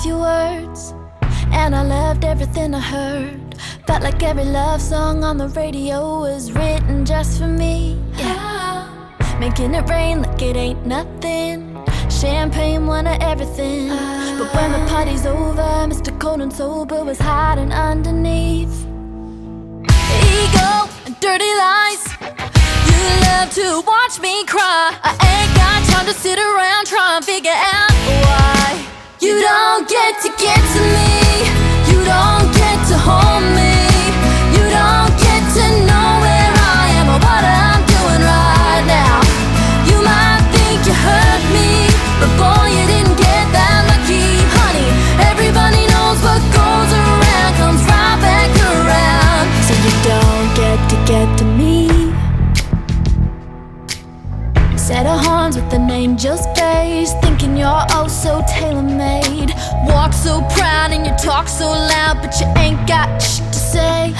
few words, and I loved everything I heard. Felt like every love song on the radio was written just for me. Yeah. Making it rain like it ain't nothing. Champagne, one of everything. But when the party's over, Mr. Cold and Sober was hiding underneath. Ego and dirty lies. You love to watch me cry. I ain't got time to sit around trying to figure out why you don't get to me. You don't get to hold me. You don't get to know where I am or what I'm doing right now. You might think you hurt me, but boy, you didn't get that lucky, honey. Everybody knows what goes around comes right back around. So you don't get to me. Set of horns with an angel's face, thinking you're oh so tailor-made. Walk so proud and you talk so loud, but you ain't got shit to say.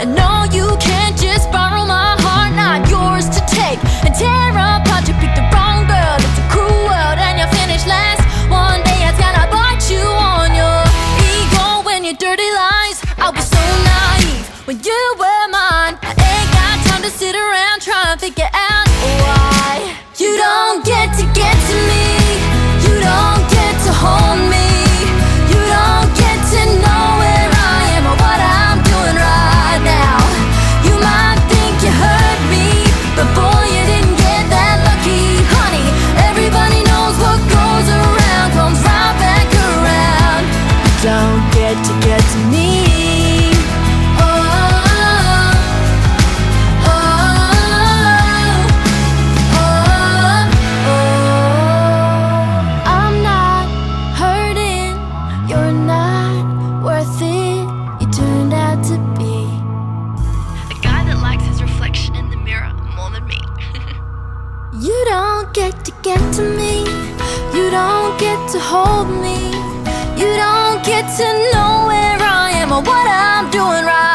And no, you can't just borrow my heart, not yours to take and tear apart. You picked the wrong girl, it's a cruel world, and you finish last. One day it's gonna bite you on your ego when your dirty lies. I was so naive when you were mine. I ain't got time to sit around trying to figure out why you don't get to me. You don't get to hold me. You don't get to know where I am or what I'm doing right now. You might think you hurt me, but boy, you didn't get that lucky, honey. Everybody knows what goes around comes right back around. You don't get to me. You don't get to me. You don't get to hold me. You don't get to know where I am or what I'm doing right